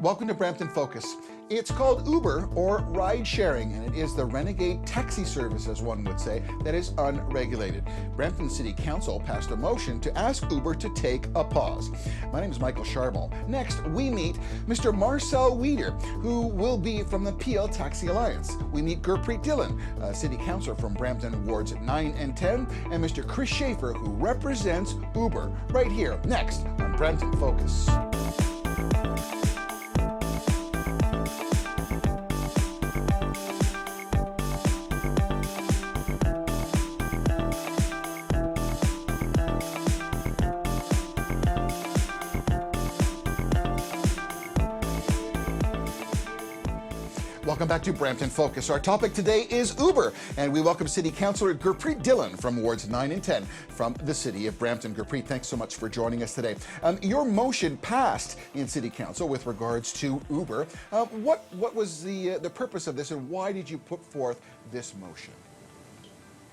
Welcome to Brampton Focus. It's called Uber or ride sharing, and it is the renegade taxi service, as one would say, that is unregulated. Brampton City Council passed a motion to ask Uber to take a pause. My name is Michael Charbon. Next, we meet Mr. Marcel Weeder, who will be from the PL Taxi Alliance. We meet Gurpreet Dhillon, a city councillor from Brampton wards 9 and 10, and Mr. Chris Schafer, who represents Uber, right here, next on Brampton Focus. Welcome back to Brampton Focus. Our topic today is Uber, and we welcome City Councillor Gurpreet Dhillon from wards 9 and 10 from the City of Brampton. Gurpreet, thanks so much for joining us today. Your motion passed in City Council with regards to Uber. What was the purpose of this, and why did you put forth this motion?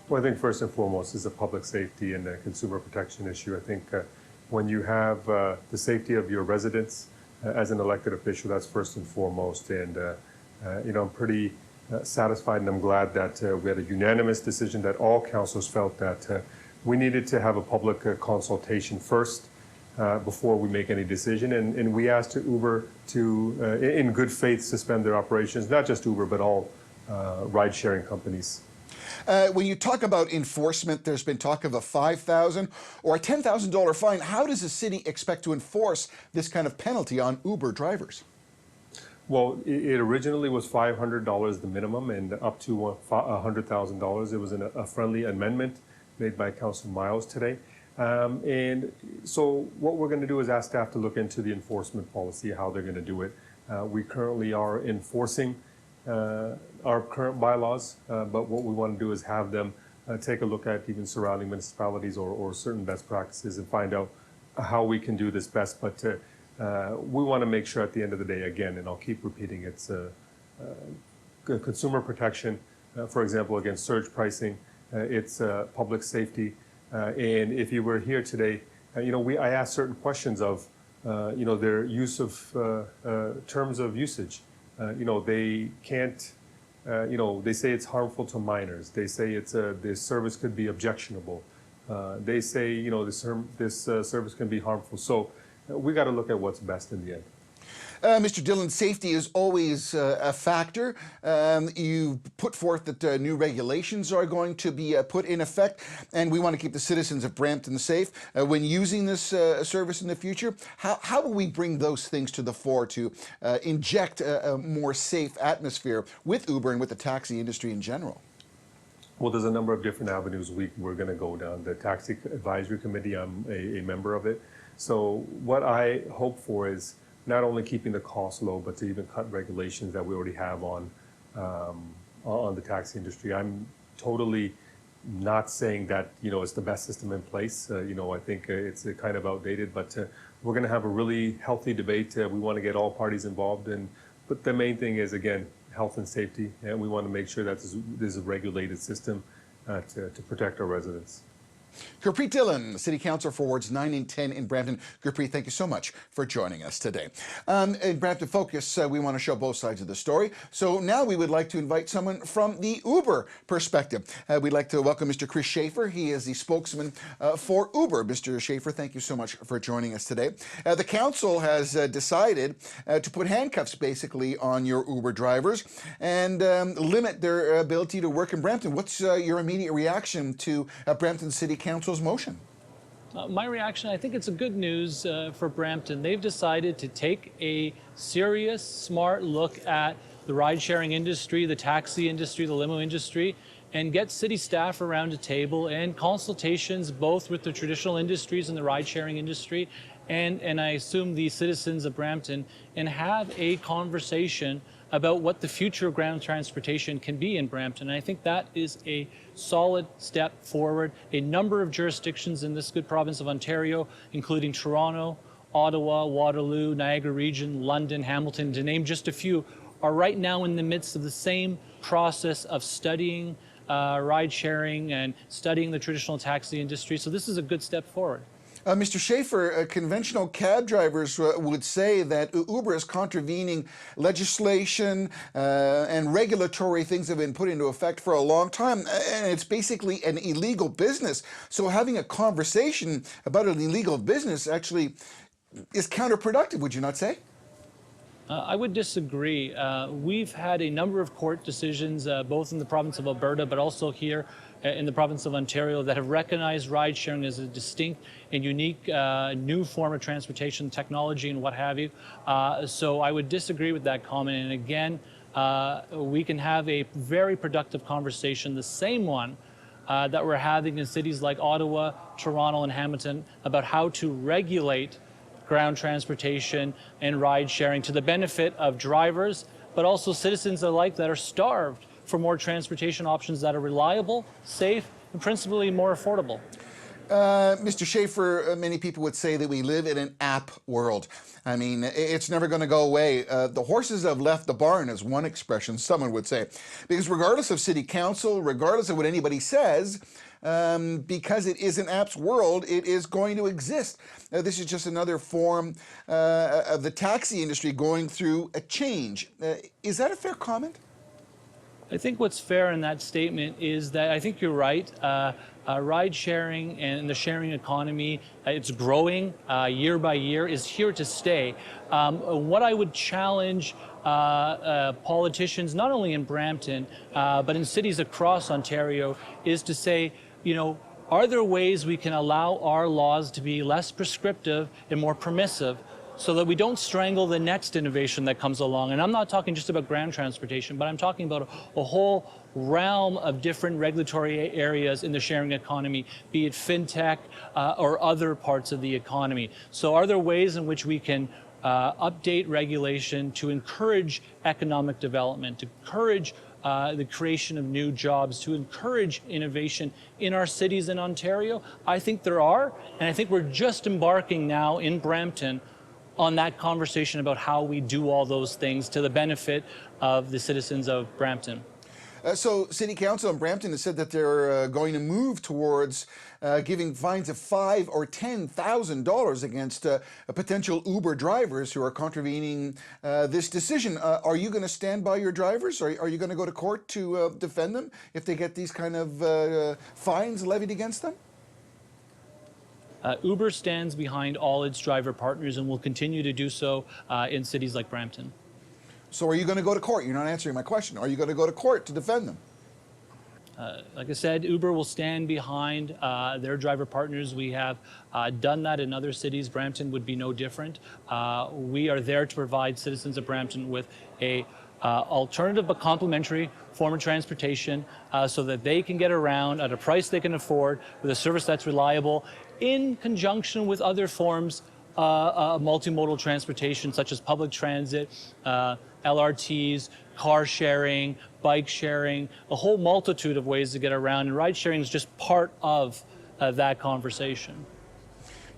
Well, I think first and foremost is a public safety and a consumer protection issue. I think when you have the safety of your residents as an elected official, that's first and foremost. And I'm pretty satisfied, and I'm glad that we had a unanimous decision that all councillors felt that we needed to have a public consultation first before we make any decision. And we asked Uber to, in good faith, suspend their operations, not just Uber, but all ride-sharing companies. When you talk about enforcement, there's been talk of a $5,000 or a $10,000 fine. How does the city expect to enforce this kind of penalty on Uber drivers? Well, it originally was $500 the minimum and up to $100,000. It was a friendly amendment made by Councillor Miles today. And so what we're going to do is ask staff to look into the enforcement policy, how they're going to do it. We currently are enforcing our current bylaws, but what we want to do is have them take a look at even surrounding municipalities or certain best practices and find out how we can do this best. But we want to make sure at the end of the day, again, and I'll keep repeating, it's consumer protection, for example, against surge pricing, it's public safety. And if you were here today, I asked certain questions of, their use of terms of usage. They can't, they say it's harmful to minors. They say the service could be objectionable. They say, this service can be harmful. So we got to look at what's best in the end. Mr. Dhillon, safety is always a factor. You put forth that new regulations are going to be put in effect, and we want to keep the citizens of Brampton safe. When using this service in the future, how will we bring those things to the fore to inject a more safe atmosphere with Uber and with the taxi industry in general? Well, there's a number of different avenues we're going to go down. The Taxi Advisory Committee, I'm a member of it. So what I hope for is not only keeping the cost low, but to even cut regulations that we already have on the taxi industry. I'm totally not saying that it's the best system in place. I think it's kind of outdated, but we're going to have a really healthy debate. We want to get all parties involved, but the main thing is, again, health and safety, and we want to make sure that this is a regulated system to protect our residents. Gurpreet Dhillon, City Councillor for wards 9 and 10 in Brampton. Gurpreet, thank you so much for joining us today. In Brampton Focus, we want to show both sides of the story. So now we would like to invite someone from the Uber perspective. We'd like to welcome Mr. Chris Schafer. He is the spokesman for Uber. Mr. Schafer, thank you so much for joining us today. The council has decided to put handcuffs basically on your Uber drivers and limit their ability to work in Brampton. What's your immediate reaction to Brampton City Council's motion? My reaction, I think it's a good news for Brampton. They've decided to take a serious, smart look at the ride-sharing industry, the taxi industry, the limo industry, and get city staff around a table and consultations both with the traditional industries and the ride-sharing industry, and I assume the citizens of Brampton, and have a conversation about what the future of ground transportation can be in Brampton. And I think that is a solid step forward. A number of jurisdictions in this good province of Ontario, including Toronto, Ottawa, Waterloo, Niagara Region, London, Hamilton, to name just a few, are right now in the midst of the same process of studying ride sharing and studying the traditional taxi industry. So this is a good step forward. Mr. Schafer, conventional cab drivers would say that Uber is contravening legislation and regulatory things have been put into effect for a long time, and it's basically an illegal business. So having a conversation about an illegal business actually is counterproductive, would you not say? I would disagree. We've had a number of court decisions, both in the province of Alberta, but also here in the province of Ontario, that have recognized ride sharing as a distinct and unique new form of transportation technology and what have you. So I would disagree with that comment. And again, we can have a very productive conversation, the same one that we're having in cities like Ottawa, Toronto, and Hamilton about how to regulate ground transportation and ride sharing to the benefit of drivers, but also citizens alike that are starved for more transportation options that are reliable, safe, and principally more affordable. Mr. Schafer, many people would say that we live in an app world. I mean, it's never going to go away. The horses have left the barn is one expression someone would say. Because regardless of city council, regardless of what anybody says, because it is an apps world, it is going to exist. This is just another form of the taxi industry going through a change. Is that a fair comment? I think what's fair in that statement is that I think you're right. Ride sharing and the sharing economy, it's growing year by year, is here to stay. What I would challenge politicians, not only in Brampton, but in cities across Ontario, is to say, you know, are there ways we can allow our laws to be less prescriptive and more permissive so that we don't strangle the next innovation that comes along? And I'm not talking just about ground transportation, but I'm talking about a whole realm of different regulatory areas in the sharing economy, be it fintech or other parts of the economy. So are there ways in which we can update regulation to encourage economic development, to encourage the creation of new jobs, to encourage innovation in our cities in Ontario? I think there are, and I think we're just embarking now in Brampton on that conversation about how we do all those things to the benefit of the citizens of Brampton. So City Council in Brampton has said that they're going to move towards giving fines of $5,000 or $10,000 against potential Uber drivers who are contravening this decision. Are you going to stand by your drivers? Are you going to go to court to defend them if they get these kind of fines levied against them? Uber stands behind all its driver partners and will continue to do so in cities like Brampton. So are you going to go to court? You're not answering my question. Are you going to go to court to defend them? Like I said, Uber will stand behind their driver partners. We have done that in other cities. Brampton would be no different. We are there to provide citizens of Brampton with a alternative but complementary form of transportation so that they can get around at a price they can afford with a service that's reliable in conjunction with other forms of multimodal transportation such as public transit, LRTs, car sharing, bike sharing, a whole multitude of ways to get around, and ride sharing is just part of that conversation.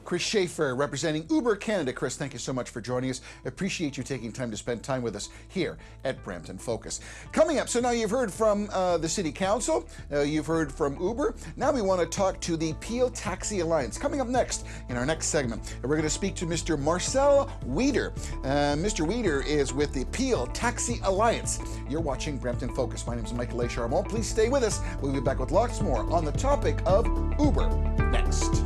Chris Schafer, representing Uber Canada. Chris, thank you so much for joining us. Appreciate you taking time to spend time with us here at Brampton Focus. Coming up, so now you've heard from the City Council, you've heard from Uber. Now we want to talk to the Peel Taxi Alliance. Coming up next, in our next segment, we're going to speak to Mr. Marcel Weider. Mr. Weider is with the Peel Taxi Alliance. You're watching Brampton Focus. My name is Michael A. Charbon. Please stay with us. We'll be back with lots more on the topic of Uber next.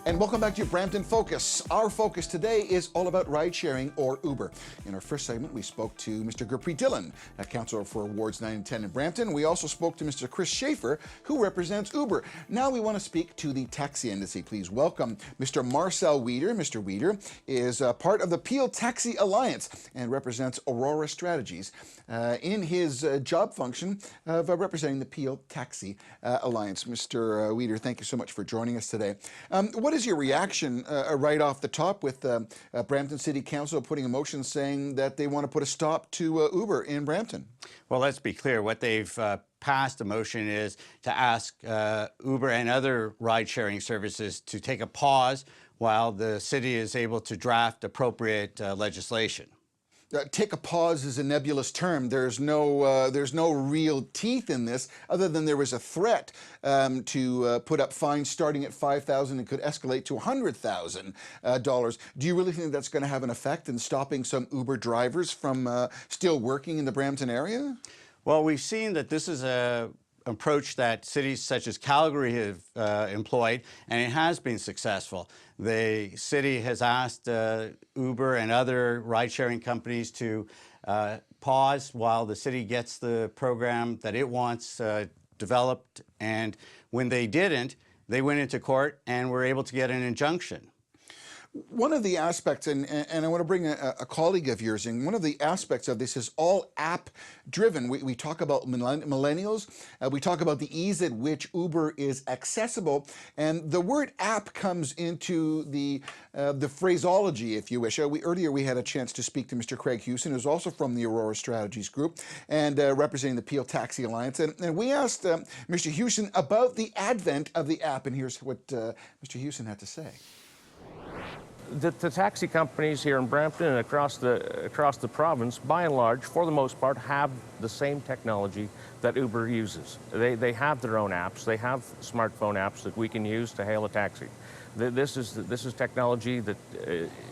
And welcome back to Brampton Focus. Our focus today is all about ride sharing or Uber. In our first segment, we spoke to Mr. Gurpreet Dhillon, a councillor for Wards 9 and 10 in Brampton. We also spoke to Mr. Chris Schafer, who represents Uber. Now we want to speak to the taxi industry. Please welcome Mr. Marcel Weider. Mr. Weider is part of the Peel Taxi Alliance and represents Aurora Strategies in his job function of representing the Peel Taxi Alliance. Mr. Weider, thank you so much for joining us today. What is your reaction right off the top with Brampton City Council putting a motion saying that they want to put a stop to Uber in Brampton? Well, let's be clear. What they've passed a motion is to ask Uber and other ride-sharing services to take a pause while the city is able to draft appropriate legislation. Take a pause is a nebulous term. There's no real teeth in this, other than there was a threat to put up fines starting at $5,000 and could escalate to $100,000. Do you really think that's going to have an effect in stopping some Uber drivers from still working in the Brampton area? Well, we've seen that this is a approach that cities such as Calgary have employed, and it has been successful. The city has asked Uber and other ride-sharing companies to pause while the city gets the program that it wants developed, and when they didn't, they went into court and were able to get an injunction. One of the aspects, and I want to bring a colleague of yours in, one of the aspects of this is all app-driven. We talk about millennials, we talk about the ease at which Uber is accessible, and the word app comes into the phraseology, if you wish. Earlier we had a chance to speak to Mr. Craig Hewson, who's also from the Aurora Strategies Group and representing the Peel Taxi Alliance, and we asked Mr. Hewson about the advent of the app, and here's what Mr. Hewson had to say. The taxi companies here in Brampton and across the province, by and large, for the most part, have the same technology that Uber uses. They have their own apps. They have smartphone apps that we can use to hail a taxi. This is technology that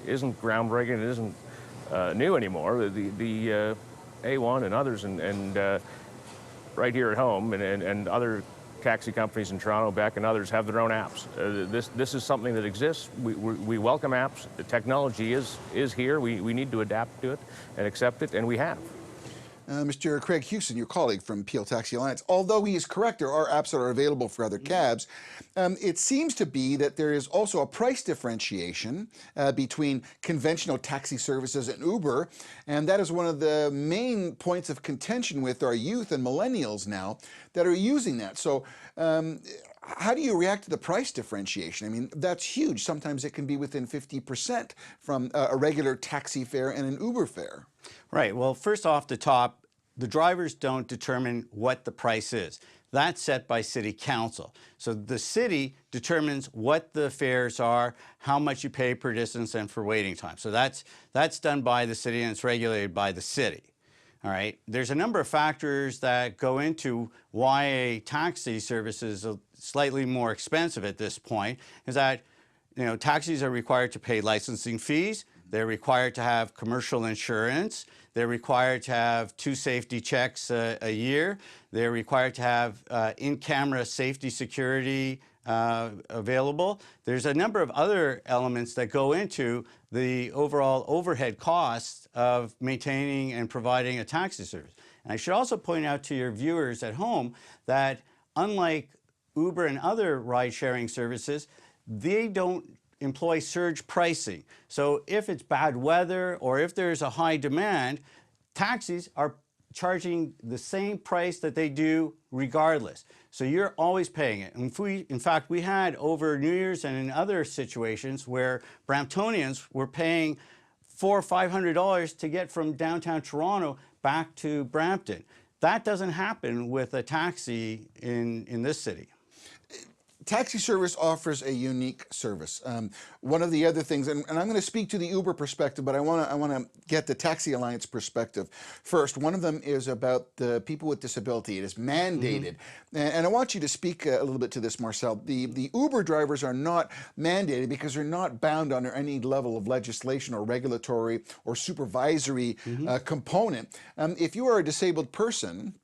isn't groundbreaking. It isn't new anymore. The A1 and others and right here at home and other taxi companies in Toronto, Beck, and others have their own apps. This is something that exists. We welcome apps. The technology is here. We need to adapt to it and accept it, and we have. Mr. Craig Hewson, your colleague from Peel Taxi Alliance, although he is correct, there are apps that are available for other cabs. It seems to be that there is also a price differentiation between conventional taxi services and Uber, and that is one of the main points of contention with our youth and millennials now that are using that. So how do you react to the price differentiation? I mean, that's huge. Sometimes it can be within 50% from a regular taxi fare and an Uber fare. Right. Well, first off the top, the drivers don't determine what the price is. That's set by City Council. So the city determines what the fares are, how much you pay per distance, and for waiting time. So that's done by the city, and it's regulated by the city. All right. There's a number of factors that go into why a taxi service is slightly more expensive at this point. Is that, taxis are required to pay licensing fees. They're required to have commercial insurance. They're required to have 2 safety checks a year. They're required to have in-camera safety security available. There's a number of other elements that go into the overall overhead costs of maintaining and providing a taxi service. And I should also point out to your viewers at home that unlike Uber and other ride-sharing services, they don't employ surge pricing. So if it's bad weather or if there's a high demand, taxis are charging the same price that they do regardless. So you're always paying it. And in fact, we had over New Year's and in other situations where Bramptonians were paying $400 or $500 to get from downtown Toronto back to Brampton. That doesn't happen with a taxi in this city. Taxi service offers a unique service. One of the other things, and I'm going to speak to the Uber perspective, but I want to get the Taxi Alliance perspective first. One of them is about the people with disability. It is mandated, and I want you to speak a little bit to this, Marcel. The Uber drivers are not mandated because they're not bound under any level of legislation or regulatory or supervisory component. If you are a disabled person,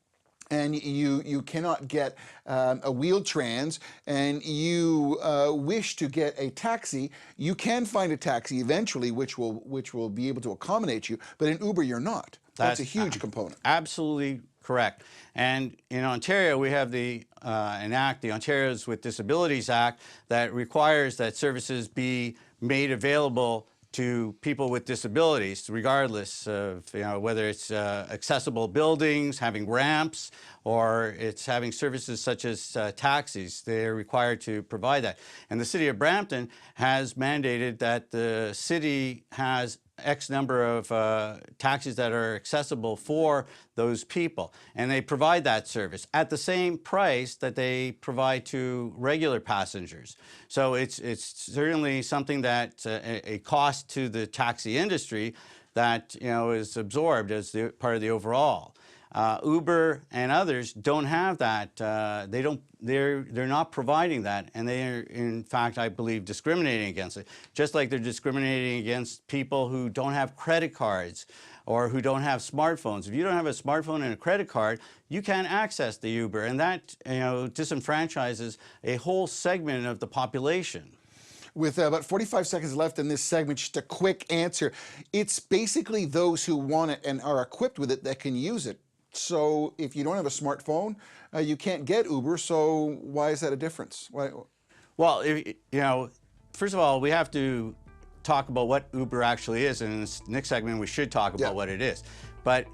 and you cannot get a wheel trans, and you wish to get a taxi, you can find a taxi eventually which will be able to accommodate you, but in Uber you're not. That's a huge component. Absolutely correct. And in Ontario we have an act, the Ontarians with Disabilities Act, that requires that services be made available to people with disabilities, regardless of whether it's accessible buildings, having ramps, or it's having services such as taxis. They're required to provide that. And the City of Brampton has mandated that the city has X number of taxis that are accessible for those people, and they provide that service at the same price that they provide to regular passengers. So it's certainly something that's a cost to the taxi industry that is absorbed as part of the overall. Uber and others don't have that. They're not providing that, and they are, in fact, I believe, discriminating against it. Just like they're discriminating against people who don't have credit cards or who don't have smartphones. If you don't have a smartphone and a credit card, you can't access the Uber, and that disenfranchises a whole segment of the population. With about 45 seconds left in this segment, just a quick answer. It's basically those who want it and are equipped with it that can use it. So if you don't have a smartphone, you can't get Uber. So why is that a difference? Why? Well, first of all, we have to talk about what Uber actually is, and in this next segment we should talk about what it is. But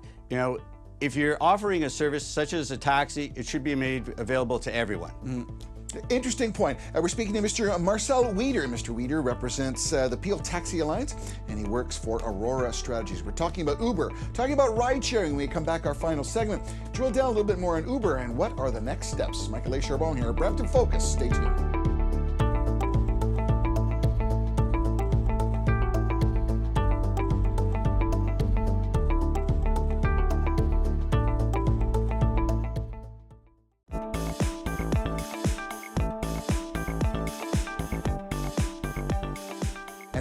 if you're offering a service such as a taxi, it should be made available to everyone. Interesting point. We're speaking to Mr. Marcel Weeder. Mr. Weeder represents the Peel Taxi Alliance, and he works for Aurora Strategies. We're talking about Uber, talking about ride sharing. When we come back, our final segment, drill down a little bit more on Uber and what are the next steps. Michael A. Charbon here, Brampton Focus. Stay tuned.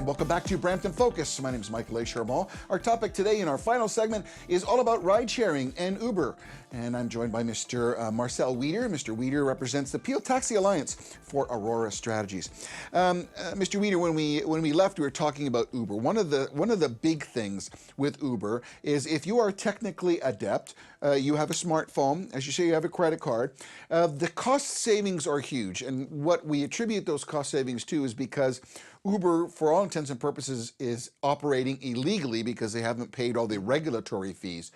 Welcome back to Brampton Focus. My name is Michael A. Charbon. Our topic today in our final segment is all about ride sharing and Uber. And I'm joined by Mr. Marcel Weeder. Mr. Weeder represents the Peel Taxi Alliance for Aurora Strategies. Mr. Weeder, when we left, we were talking about Uber. One of the big things with Uber is if you are technically adept, you have a smartphone, as you say, you have a credit card, the cost savings are huge. And what we attribute those cost savings to is because Uber, for all intents and purposes, is operating illegally because they haven't paid all the regulatory fees.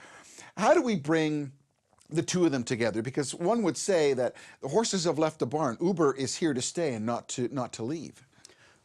How do we bring the two of them together? Because one would say that the horses have left the barn. Uber is here to stay and not to leave.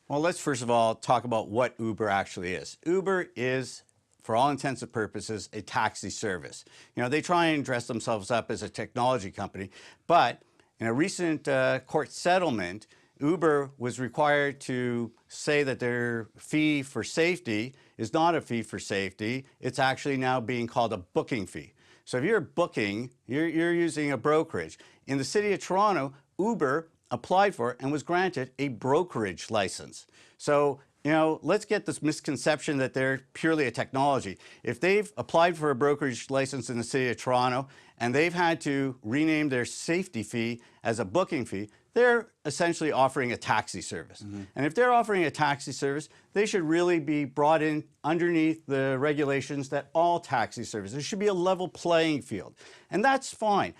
Well, let's first of all talk about what Uber actually is. Uber is, for all intents and purposes, a taxi service. They try and dress themselves up as a technology company, but in a recent court settlement, Uber was required to say that their fee for safety is not a fee for safety. It's actually now being called a booking fee. So if you're booking, you're using a brokerage. In the City of Toronto, Uber applied for and was granted a brokerage license. So, let's get this misconception that they're purely a technology. If they've applied for a brokerage license in the City of Toronto and they've had to rename their safety fee as a booking fee, they're essentially offering a taxi service. And if they're offering a taxi service, they should really be brought in underneath the regulations that all taxi services. There should be a level playing field. And that's fine.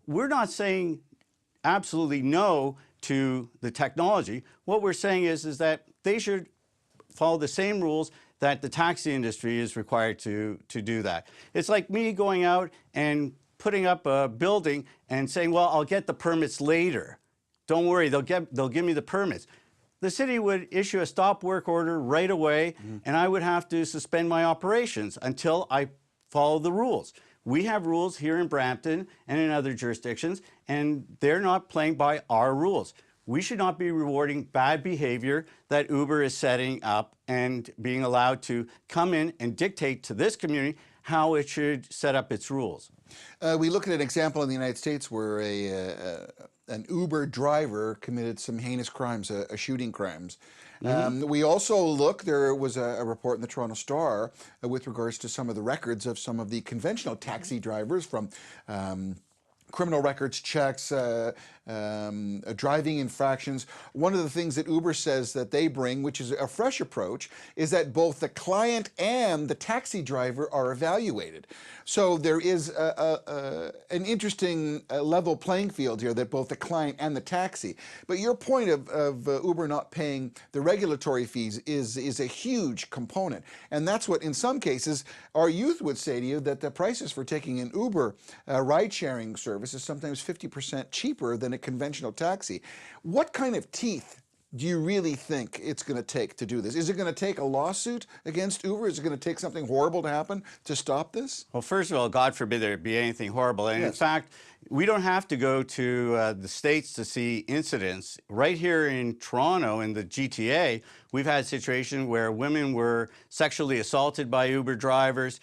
We're not saying absolutely no to the technology. What we're saying is that they should follow the same rules that the taxi industry is required to do that. It's like me going out and putting up a building and saying, well, I'll get the permits later. Don't worry, they'll give me the permits. The city would issue a stop work order right away, and I would have to suspend my operations until I follow the rules. We have rules here in Brampton and in other jurisdictions, and they're not playing by our rules. We should not be rewarding bad behavior that Uber is setting up and being allowed to come in and dictate to this community how it should set up its rules. We look at an example in the United States where an Uber driver committed some heinous crimes, shooting crimes. We also look, there was a report in the Toronto Star with regards to some of the records of some of the conventional taxi drivers, from criminal records checks, driving infractions. One of the things that Uber says that they bring, which is a fresh approach, is that both the client and the taxi driver are evaluated. So there is an interesting level playing field here, that both the client and the taxi. But your point of Uber not paying the regulatory fees is a huge component. And that's what, in some cases, our youth would say to you, that the prices for taking an Uber ride-sharing service is sometimes 50% cheaper than a conventional taxi. What kind of teeth do you really think it's going to take to do this? Is it going to take a lawsuit against Uber? Is it going to take something horrible to happen to stop this? Well, first of all, God forbid there be anything horrible. And in Yes. fact, we don't have to go to the States to see incidents. Right here in Toronto, in the GTA, we've had a situation where women were sexually assaulted by Uber drivers.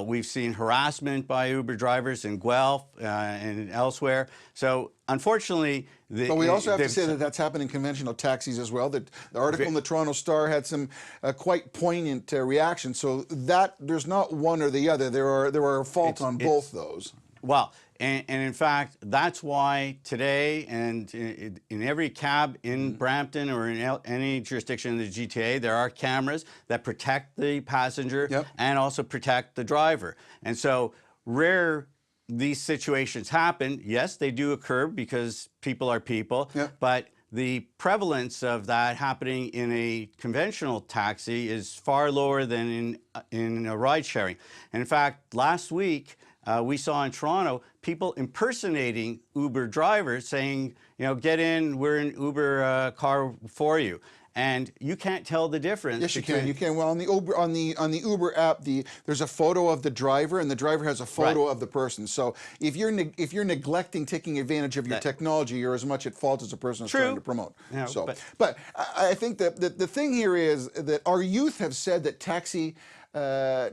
We've seen harassment by Uber drivers in Guelph and elsewhere. So unfortunately, But we also have to say that that's happened in conventional taxis as well. The article in the Toronto Star had some quite poignant reactions. So that there's not one or the other. There are faults on both those. Well, and in fact, that's why today and in every cab in Brampton or in any jurisdiction in the GTA, there are cameras that protect the passenger and also protect the driver. And so rare these situations happen, yes, they do occur because people are people, but the prevalence of that happening in a conventional taxi is far lower than in a ride sharing. And in fact, last week, we saw in Toronto people impersonating Uber drivers saying, you know, get in, we're an Uber car for you. And you can't tell the difference. Yes, you can. You can. Well, on the Uber app, there's a photo of the driver, and the driver has a photo of the person. So if you're neglecting taking advantage of your technology, you're as much at fault as the person is trying to promote. You know, so, but I think that the thing here is that our youth have said that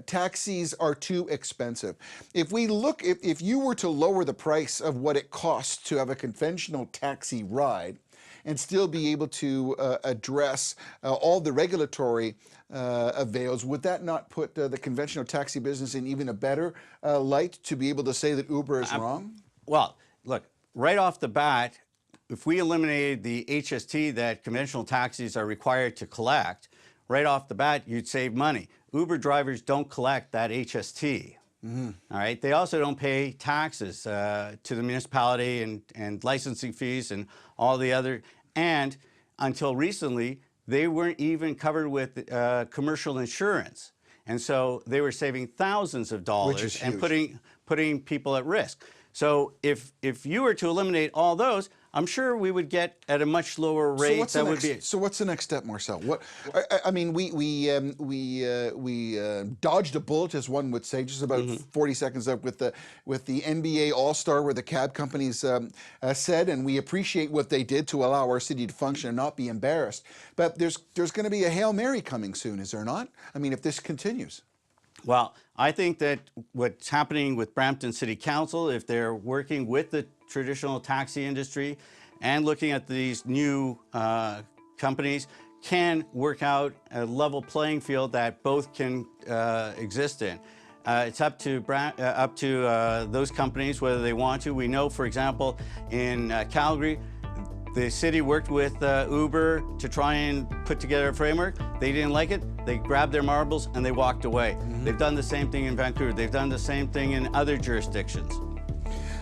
taxis are too expensive. If we look, if you were to lower the price of what it costs to have a conventional taxi ride, and still be able to address all the regulatory avails, would that not put the conventional taxi business in even a better light to be able to say that Uber is wrong? Well, look, right off the bat, if we eliminated the HST that conventional taxis are required to collect, right off the bat, you'd save money. Uber drivers don't collect that HST. All right. They also don't pay taxes to the municipality and licensing fees and all the other. And until recently, they weren't even covered with commercial insurance. And so they were saving thousands of dollars and putting people at risk. So if you were to eliminate all those, I'm sure we would get at a much lower rate. So what's the next step, Marcel? What I mean, we dodged a bullet, as one would say, just about 40 seconds up with the NBA All-Star, where the cab companies said, and we appreciate what they did to allow our city to function and not be embarrassed. But there's going to be a Hail Mary coming soon, is there not? I mean, if this continues. Well, I think that what's happening with Brampton City Council, if they're working with the traditional taxi industry and looking at these new companies, can work out a level playing field that both can exist in. It's up to those companies whether they want to. We know, for example, in Calgary, the city worked with Uber to try and put together a framework. They didn't like it. They grabbed their marbles and they walked away. They've done the same thing in Vancouver. They've done the same thing in other jurisdictions.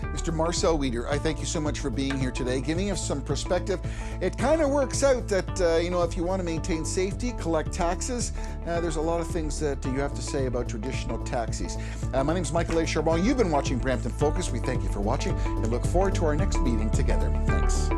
Mr. Marcel Wieder, I thank you so much for being here today, giving us some perspective. It kind of works out that, you know, if you want to maintain safety, collect taxes, there's a lot of things that you have to say about traditional taxis. My name is Michael A. Charbon. You've been watching Brampton Focus. We thank you for watching and look forward to our next meeting together. Thanks.